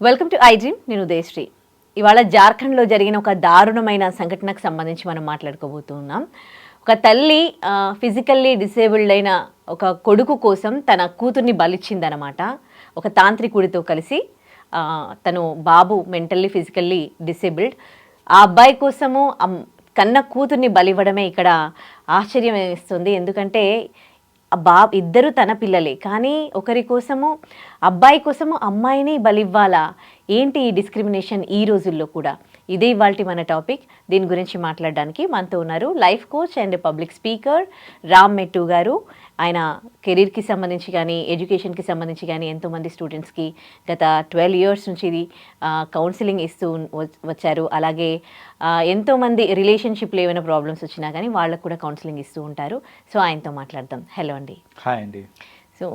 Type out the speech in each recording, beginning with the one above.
Welcome to I dream. నేను ఉదయశ్రీ. ఇవాళ జార్ఖండ్లో జరిగిన ఒక దారుణమైన సంఘటనకు సంబంధించి మనం మాట్లాడుకోబోతున్నాం. ఒక తల్లి ఫిజికల్లీ డిసేబుల్డ్ అయిన ఒక కొడుకు కోసం తన కూతుర్ని బలిచ్చిందనమాట. ఒక తాంత్రికుడితో కలిసి తను బాబు మెంటల్లీ ఫిజికల్లీ డిసేబుల్డ్, ఆ అబ్బాయి కోసము కన్న కూతుర్ని బలివ్వడమే ఇక్కడ ఆశ్చర్యం వేస్తుంది. ఎందుకంటే ఇద్దరు తన పిల్లలే, కానీ ఒకరి కోసము అబ్బాయి కోసము అమ్మాయిని బలివ్వాలా? ఏంటి ఈ డిస్క్రిమినేషన్ ఈ రోజుల్లో కూడా? ఇదే ఇవాల్టి మన టాపిక్. దీని గురించి మాట్లాడడానికి మనతో ఉన్నారు life coach and public speaker Ram మెట్టు గారు. ఆయన కెరీర్కి సంబంధించి కానీ ఎడ్యుకేషన్కి సంబంధించి కానీ ఎంతోమంది స్టూడెంట్స్కి గత 12 years నుంచి ఇది కౌన్సిలింగ్ ఇస్తూ వచ్చారు. అలాగే ఎంతోమంది రిలేషన్షిప్లో ఏమైనా ప్రాబ్లమ్స్ వచ్చినా కానీ వాళ్ళకు కూడా కౌన్సిలింగ్ ఇస్తూ ఉంటారు. సో ఆయనతో మాట్లాడదాం. హలో అండి. హాయ్ అండి. సో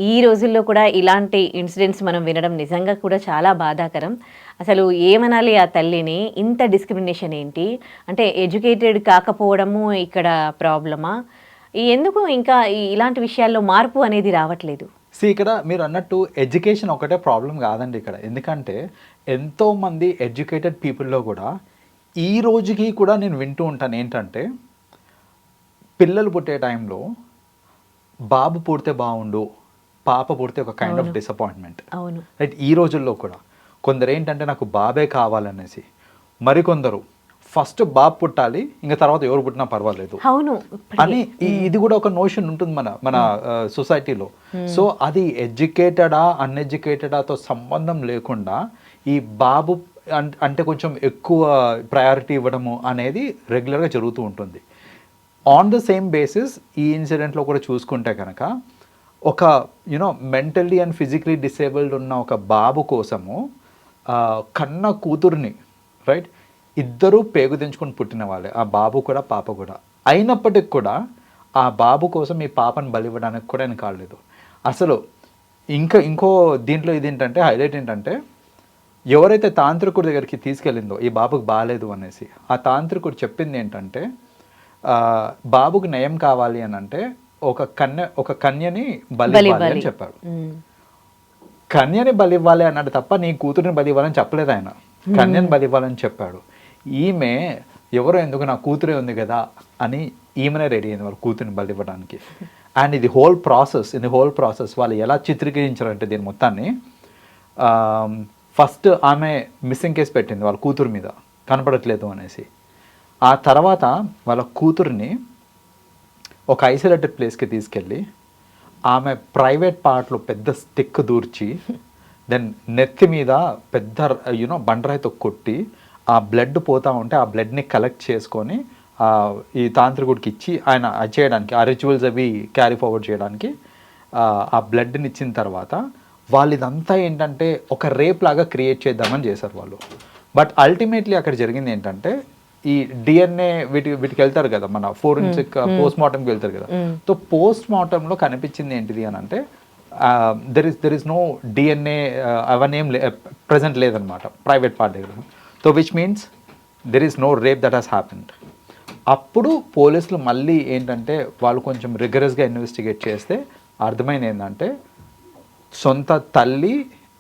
ఈ రోజుల్లో కూడా ఇలాంటి ఇన్సిడెంట్స్ మనం వినడం నిజంగా కూడా చాలా బాధాకరం. అసలు ఏమనాలి ఆ తల్లిని? ఇంత డిస్క్రిమినేషన్ ఏంటి? అంటే ఎడ్యుకేటెడ్ కాకపోవడము ఇక్కడ ప్రాబ్లమా? ఎందుకు ఇంకా ఇలాంటి విషయాల్లో మార్పు అనేది రావట్లేదు? ఇక్కడ మీరు అన్నట్టు ఎడ్యుకేషన్ ఒకటే ప్రాబ్లం కాదండి ఇక్కడ. ఎందుకంటే ఎంతోమంది ఎడ్యుకేటెడ్ పీపుల్లో కూడా ఈ రోజుకి కూడా నేను వింటూ ఉంటాను ఏంటంటే, పిల్లలు పుట్టే టైంలో బాబు పుడితే బాగుండు, పాప పుడితే ఒక కైండ్ ఆఫ్ డిసప్పాయింట్మెంట్. అవును, రైట్. ఈ రోజుల్లో కూడా కొందరు ఏంటంటే నాకు బాబే కావాలనేసి, మరికొందరు ఫస్ట్ బాబు పుట్టాలి, ఇంకా తర్వాత ఎవరు పుట్టినా పర్వాలేదు అవును అని ఇది కూడా ఒక నోషన్ ఉంటుంది మన సొసైటీలో. సో అది ఎడ్యుకేటెడా అన్ఎడ్యుకేటెడాతో సంబంధం లేకుండా ఈ బాబు అంటే కొంచెం ఎక్కువ ప్రయారిటీ ఇవ్వడము అనేది రెగ్యులర్గా జరుగుతూ ఉంటుంది. ఆన్ ద సేమ్ బేసిస్ ఈ ఇన్సిడెంట్లో కూడా చూసుకుంటే కనుక ఒక మెంటల్లీ అండ్ ఫిజికలీ డిసేబుల్డ్ ఉన్న ఒక బాబు కోసము కన్న కూతుర్ని, రైట్, ఇద్దరూ పేగు దించుకొని పుట్టిన వాళ్ళే, ఆ బాబు కూడా పాప కూడా. అయినప్పటికి కూడా ఆ బాబు కోసం ఈ పాపను బలివ్వడానికి కూడా నేను కాలేదు. అసలు ఇంకో దీంట్లో ఇది ఏంటంటే హైలైట్ ఏంటంటే, ఎవరైతే తాంత్రికుడి దగ్గరికి తీసుకెళ్ళిందో ఈ బాబుకి బాగాలేదు అనేసి, ఆ తాంత్రికుడు చెప్పింది ఏంటంటే, బాబుకి నయం కావాలి అని అంటే ఒక కన్యని బలివ్వాలి అని చెప్పాడు. కన్యని బలివ్వాలి అన్నాడు తప్ప నీ కూతురిని బలివ్వాలని చెప్పలేదు ఆయన. కన్యని బలివ్వాలని చెప్పాడు. ఈమె ఎవరో ఎందుకు నా కూతురే ఉంది కదా అని ఈమెనే రెడీ అయింది వాళ్ళ కూతురిని బలివ్వడానికి. అండ్ ఇది హోల్ ప్రాసెస్ వాళ్ళు ఎలా చిత్రీకరించారంటే దీని మొత్తాన్ని, ఫస్ట్ ఆమె మిస్సింగ్ కేసు పెట్టింది వాళ్ళ కూతురు మీద, కనపడట్లేదు అనేసి. ఆ తర్వాత వాళ్ళ కూతుర్ని ఒక ఐసోలేటెడ్ ప్లేస్కి తీసుకెళ్ళి ఆమె ప్రైవేట్ పార్ట్లో పెద్ద స్టిక్ దూర్చి దెన్ నెత్తి మీద పెద్ద బండరాయితో కొట్టి ఆ బ్లడ్ పోతూ ఉంటే ఆ బ్లడ్ని కలెక్ట్ చేసుకొని ఈ తాంత్రికుడికి ఇచ్చి ఆయన చేయడానికి ఆ రిచువల్స్ అవి క్యారీ ఫార్వర్డ్ చేయడానికి ఆ బ్లడ్ని ఇచ్చిన తర్వాత వాళ్ళు ఇదంతా ఏంటంటే ఒక రేప్ లాగా క్రియేట్ చేద్దామని చేశారు వాళ్ళు. బట్ అల్టిమేట్లీ అక్కడ జరిగింది ఏంటంటే, ఈ డిఎన్ఏ వీటికి వెళ్తారు కదా, మన ఫోరెన్సిక్ పోస్ట్ మార్టంకి వెళ్తారు కదా. సో పోస్ట్ మార్టంలో కనిపించింది ఏంటిది అని అంటే, దెర్ ఇస్ నో డిఎన్ఏ అవన్నీ ఏం ప్రజెంట్ లేదనమాట ప్రైవేట్ పార్ట్ దగ్గర. So which means there is no rape that has happened. అప్పుడు పోలీసులు మళ్ళీ ఏంటంటే వాళ్ళు కొంచెం రిగరస్గా ఇన్వెస్టిగేట్ చేస్తే అర్థమైంది ఏంటంటే, సొంత తల్లి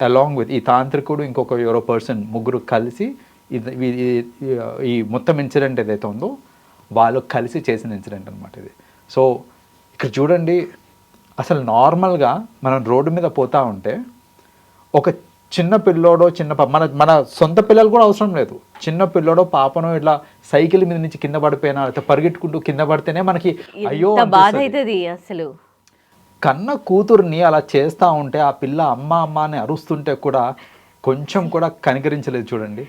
అలాంగ్ విత్ ఈ తాంత్రికుడు ఇంకొక ఎవరో పర్సన్ ముగ్గురు కలిసి ఈ మొత్తం ఇన్సిడెంట్ ఏదైతే ఉందో వాళ్ళు కలిసి చేసిన ఇన్సిడెంట్ అనమాట ఇది. సో ఇక్కడ చూడండి, అసలు నార్మల్గా మనం రోడ్డు మీద పోతూ ఉంటే ఒక చిన్న పిల్లోడో మన సొంత పిల్లలు కూడా అవసరం లేదు, చిన్న పిల్లోడో పాపనో ఇట్లా సైకిల్ మీద నుంచి కింద పడిపోయినా లేకపోతే పరిగెట్టుకుంటూ కింద పడితేనే మనకి అయ్యో బాధ అవుతుంది. అసలు కన్న కూతుర్ని అలా చేస్తూ ఉంటే ఆ పిల్ల అమ్మ అమ్మ అని అరుస్తుంటే కూడా కొంచెం కూడా కనికరించలేదు చూడండి.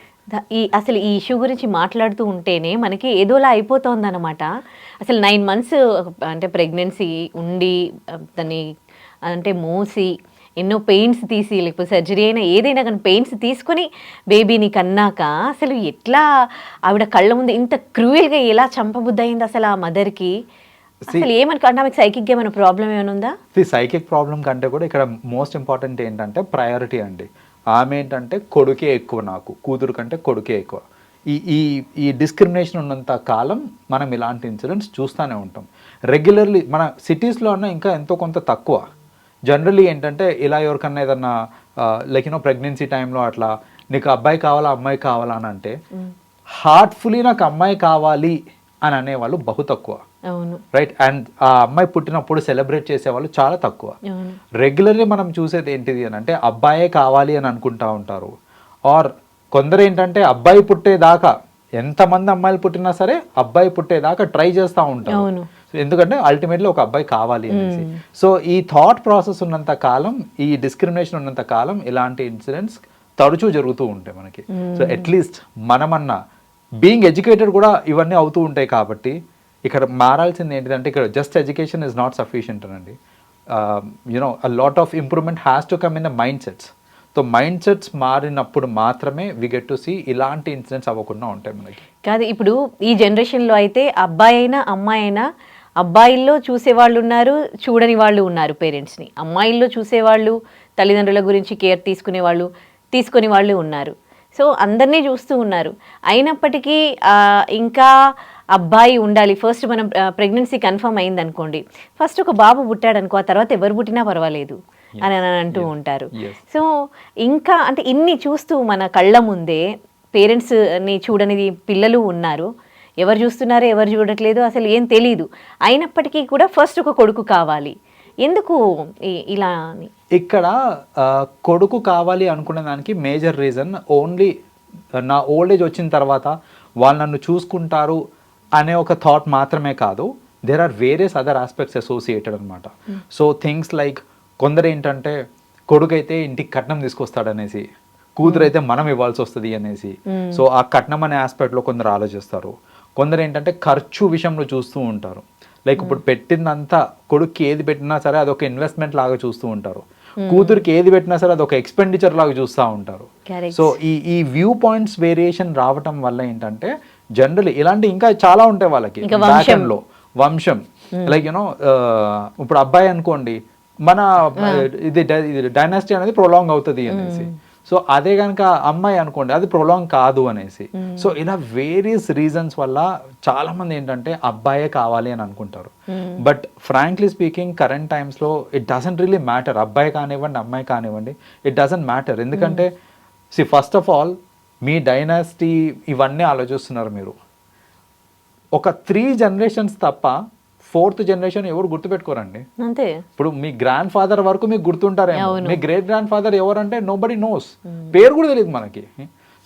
అసలు ఈ ఇష్యూ గురించి మాట్లాడుతూ ఉంటేనే మనకి ఏదోలా అయిపోతుంది అనమాట. అసలు 9 months అంటే ప్రెగ్నెన్సీ ఉండి దాన్ని అంటే మోసి ఎన్నో పెయిన్స్ తీసి, లేకపోతే సర్జరీ అయినా ఏదైనా కానీ పెయిన్స్ తీసుకొని బేబీని కన్నాక అసలు ఎట్లా ఆవిడ కళ్ళ ముందు ఇంత క్రూయల్గా ఎలా చంపబుద్ధి అయింది అసలు ఆ మదర్కి? అసలు ఏమనుకుంటే ఆమెకు సైకిక్ ఏమైనా ప్రాబ్లం ఏమైనా ఉందా? సైకిక్ ప్రాబ్లం కంటే కూడా ఇక్కడ మోస్ట్ ఇంపార్టెంట్ ఏంటంటే ప్రయారిటీ అండి. ఆమె ఏంటంటే కొడుకే ఎక్కువ, నాకు కూతురు కంటే కొడుకే ఎక్కువ. ఈ డిస్క్రిమినేషన్ ఉన్నంత కాలం మనం ఇలాంటి ఇన్సిడెంట్స్ చూస్తూనే ఉంటాం రెగ్యులర్లీ. మన సిటీస్లో అన్న ఇంకా ఎంతో కొంత తక్కువ, జనరల్లీ ఏంటంటే ఇలా ఎవరికన్నా ఏదన్నా లైక్ ప్రెగ్నెన్సీ టైంలో అట్లా నీకు అబ్బాయి కావాలా అమ్మాయి కావాలా అని అంటే హార్ట్ఫుల్లీ నాకు అమ్మాయి కావాలి అని అనేవాళ్ళు బహు తక్కువ, రైట్? అండ్ ఆ అమ్మాయి పుట్టినప్పుడు సెలబ్రేట్ చేసేవాళ్ళు చాలా తక్కువ. రెగ్యులర్లీ మనం చూసేది ఏంటిది అని అంటే అబ్బాయే కావాలి అని అనుకుంటా ఉంటారు. ఆర్ కొందరు ఏంటంటే అబ్బాయి పుట్టేదాకా, ఎంతమంది అమ్మాయిలు పుట్టినా సరే అబ్బాయి పుట్టేదాకా ట్రై చేస్తూ ఉంటారు, ఎందుకంటే అల్టిమేట్లీ ఒక అబ్బాయి కావాలి అనేసి. సో ఈ థాట్ ప్రాసెస్ ఉన్నంత కాలం, ఈ డిస్క్రిమినేషన్ ఉన్నంత కాలం ఇలాంటి ఇన్సిడెంట్స్ తరచూ జరుగుతూ ఉంటాయి మనకి. సో అట్లీస్ట్ మనమన్నా బీయింగ్ ఎడ్యుకేటెడ్ కూడా ఇవన్నీ అవుతూ ఉంటాయి కాబట్టి ఇక్కడ మారాల్సింది ఏంటిదంటే ఇక్కడ just education is not sufficient అనండి. A lot of improvement has to come in the mind sets. So mind sets మారినప్పుడు మాత్రమే వి గెట్ టు సీ ఇలాంటి ఇన్సిడెంట్స్ అవ్వకుండా ఉంటాయి మనకి. కాదు, ఇప్పుడు ఈ జనరేషన్లో అయితే అబ్బాయి అయినా అమ్మాయి అయినా, అబ్బాయిల్లో చూసేవాళ్ళు ఉన్నారు, చూడని వాళ్ళు ఉన్నారు పేరెంట్స్ని. అమ్మాయిల్లో చూసేవాళ్ళు, తల్లిదండ్రుల గురించి కేర్ తీసుకునే వాళ్ళు ఉన్నారు. సో అందరినీ చూస్తూ ఉన్నారు. అయినప్పటికీ ఇంకా అబ్బాయి ఉండాలి. ఫస్ట్ మనం ప్రెగ్నెన్సీ కన్ఫర్మ్ అయింది అనుకోండి, ఫస్ట్ ఒక బాబు పుట్టాడు అనుకో, ఆ తర్వాత ఎవరు పుట్టినా పర్వాలేదు అని అంటూ ఉంటారు. సో ఇంకా అంటే ఇన్ని చూస్తూ మన కళ్ళ ముందే పేరెంట్స్ని చూడని పిల్లలు ఉన్నారు. ఎవరు చూస్తున్నారో ఎవరు చూడట్లేదు అసలు ఏం తెలీదు. అయినప్పటికీ కూడా ఫస్ట్ ఒక కొడుకు కావాలి. ఎందుకు ఇలా అని? ఇక్కడ కొడుకు కావాలి అనుకునే దానికి మేజర్ రీజన్ ఓన్లీ నా ఓల్డ్ ఏజ్ వచ్చిన తర్వాత వాళ్ళు నన్ను చూసుకుంటారు అనే ఒక థాట్ మాత్రమే కాదు. There are various other aspects associated అనమాట. సో థింగ్స్ లైక్ కొందరు ఏంటంటే కొడుకు అయితే ఇంటికి కట్నం తీసుకొస్తాడనేసి, కూతురు అయితే మనం ఇవ్వాల్సి వస్తుంది అనేసి, సో ఆ కట్నం అనే ఆస్పెక్ట్లో కొందరు ఆలోచిస్తారు. కొందరు ఏంటంటే ఖర్చు విషయంలో చూస్తూ ఉంటారు. లైక్ ఇప్పుడు పెట్టిందంతా కొడుక్కి ఏది పెట్టినా సరే అదొక ఇన్వెస్ట్మెంట్ లాగా చూస్తూ ఉంటారు, కూతురికి ఏది పెట్టినా సరే అదొక ఎక్స్పెండిచర్ లాగా చూస్తూ ఉంటారు. సో ఈ వ్యూ పాయింట్స్ వేరియేషన్ రావటం వల్ల ఏంటంటే జనరల్లీ ఇలాంటి ఇంకా చాలా ఉంటాయి వాళ్ళకి బ్యాక్‌ఎండ్లో వంశం. లైక్ ఇప్పుడు అబ్బాయి అనుకోండి, మన ఇది డైనాసిటీ అనేది ప్రొలాంగ్ అవుతుంది అనేసి. సో అదే కనుక అమ్మాయి అనుకోండి, అది ప్రొలాంగ్ కాదు అనేసి. సో ఇలా వేరియస్ రీజన్స్ వల్ల చాలా మంది ఏంటంటే అబ్బాయే కావాలి అని అనుకుంటారు. బట్ ఫ్రాంక్లీ స్పీకింగ్ కరెంట్ టైమ్స్లో ఇట్ డజంట్ రియలీ మ్యాటర్. అబ్బాయి కానివ్వండి అమ్మాయి కానివ్వండి, ఇట్ డజంట్ మ్యాటర్. ఎందుకంటే first of all me dynasty ఇవన్నీ ఆలోచిస్తున్నారు మీరు. ఒక 3 generations తప్ప 4th generation ఎవరు గుర్తుపెట్టుకోరండి. అంతే. ఇప్పుడు మీ గ్రాండ్ ఫాదర్ వరకు మీకు గుర్తుంటారేమో, మీ గ్రేట్ గ్రాండ్ ఫాదర్ ఎవరంటే నోబడీ నోస్, పేరు కూడా తెలియదు మనకి.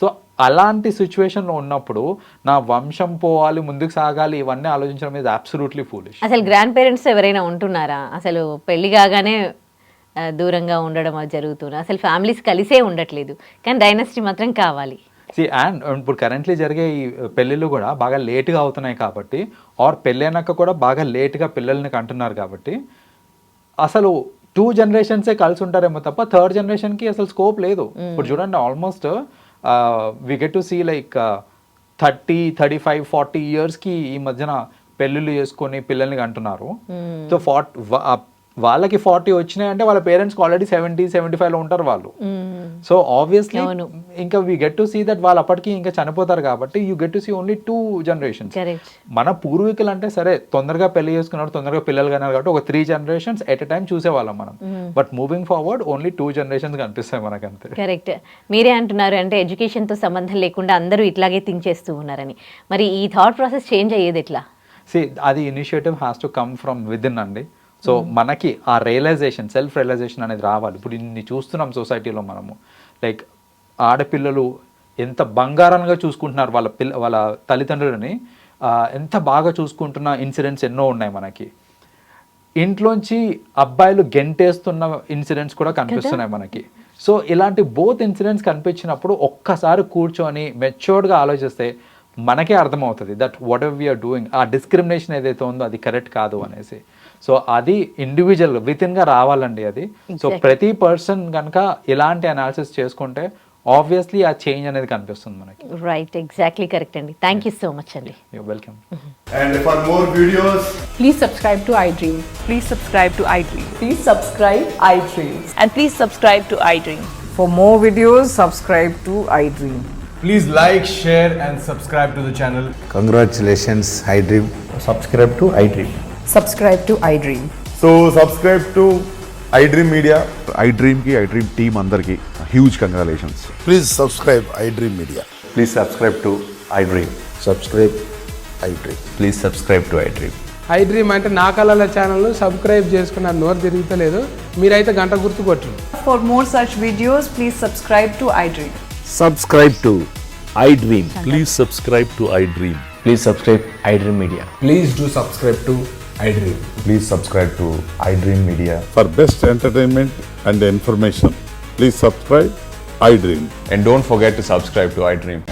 సో అలాంటి సిచ్యువేషన్లో ఉన్నప్పుడు నా వంశం పోవాలి, ముందుకు సాగాలి, ఇవన్నీ ఆలోచించడం is absolutely foolish. అసలు గ్రాండ్ పేరెంట్స్ ఎవరైనా ఉంటున్నారా? అసలు పెళ్లి కాగానే దూరంగా ఉండడం జరుగుతుంది. అసలు ఫ్యామిలీస్ కలిసే ఉండట్లేదు, కానీ డైనాసిటీ మాత్రం కావాలి. అండ్ ఇప్పుడు కరెంట్లీ జరిగే ఈ పెళ్ళిళ్ళు కూడా బాగా లేట్గా అవుతున్నాయి కాబట్టి, ఆర్ పెళ్ళైనాక కూడా బాగా లేట్గా పిల్లల్ని కంటున్నారు కాబట్టి అసలు 2 generations కలిసి ఉంటారేమో తప్ప 3rd generationకి అసలు స్కోప్ లేదు. ఇప్పుడు చూడండి, almost we get to see like 30, 35, 40 yearsకి ఈ మధ్యన పెళ్ళిళ్ళు చేసుకొని పిల్లల్ని కంటున్నారు. సో వాళ్ళకి 40 వచ్చినాయంటే వాళ్ళ పేరెంట్స్కి ఆల్రెడీ 70, 75లో ఉంటారు వాళ్ళు. సో ఆబ్వియస్లీ ఇంకా we get to see that వాళ్ళు అప్పటికి ఇంకా చనిపోతారు కాబట్టి you get to see only 2 generations. మన పూర్వీకులు అంటే సరే తొందరగా పెళ్లి చేసుకున్నారు, తొందరగా పిల్లలు కన్నారు కాబట్టి ఒక 3 generations ఎట్ ఎ టైం చూసేవాళ్ళం మనం. But moving forward only 2 generations కనిపిస్తాయి మనకు అంతే. కరెక్ట్. మీరే అంటున్నారు అంటే ఎడ్యుకేషన్తో సంబంధం లేకుండా అందరూ ఇట్లాగే థింక్ చేస్తూ ఉన్నారని. మరి ఈ థాట్ ప్రాసెస్ చేంజ్ అయ్యేది ఎట్లా? అది initiative has to come from within అండి. సో మనకి ఆ రియలైజేషన్, సెల్ఫ్ రియలైజేషన్ అనేది రావాలి. ఇప్పుడు ఇన్ని చూస్తున్నాం సొసైటీలో మనము, లైక్ ఆడపిల్లలు ఎంత బంగారంగా చూసుకుంటున్నారు వాళ్ళ తల్లిదండ్రులని, ఎంత బాగా చూసుకుంటున్న ఇన్సిడెంట్స్ ఎన్నో ఉన్నాయి మనకి. ఇంట్లోంచి అబ్బాయిలు గెంటేస్తున్న ఇన్సిడెంట్స్ కూడా కనిపిస్తున్నాయి మనకి. సో ఇలాంటి బోత్ ఇన్సిడెంట్స్ కనిపించినప్పుడు ఒక్కసారి కూర్చొని మెచ్యూర్డ్గా ఆలోచిస్తే మనకే అర్థమవుతుంది that whatever we are doing, ఆ డిస్క్రిమినేషన్ ఏదైతే ఉందో అది కరెక్ట్ కాదు అనేసి. సో అది ఇండివిజువల్ వితిన్గా రావాలండి అది. సో ప్రతి పర్సన్ కనుక ఇలాంటి అనాలిసిస్ చేసుకుంటే ఆబ్వియస్లీ ఆ చేంజ్ అనేది కనిపిస్తుంది మనకి. రైట్, ఎగ్జాక్ట్లీ కరెక్ట్ అండి. థ్యాంక్ యూ సో మచ్ అండి. You're welcome. And for more videos, please subscribe to iDream. Please subscribe to iDream. Please subscribe iDream. And please subscribe to iDream. For more videos, subscribe to iDream. please like, share and subscribe to the channel. Congratulations, iDream. Subscribe to iDream. Subscribe to iDream. So subscribe to iDream Media. IDream team అందరికి huge congratulations. Please subscribe iDream Media. Please subscribe to iDream. Subscribe iDream. Please subscribe to iDream. I dream అంటే నా కళల ఛానల్ను subscribe చేసుకున్న నోరు తిరుగుతలేదు, మీరైతే గంట గుర్తు కొట్టండి. For more such videos, please subscribe to iDream. Subscribe to iDream. Please subscribe to iDream. Please subscribe iDream Media. Please do subscribe to iDream. Please subscribe to iDream Media. For best entertainment and information, please subscribe iDream. And don't forget to subscribe to iDream.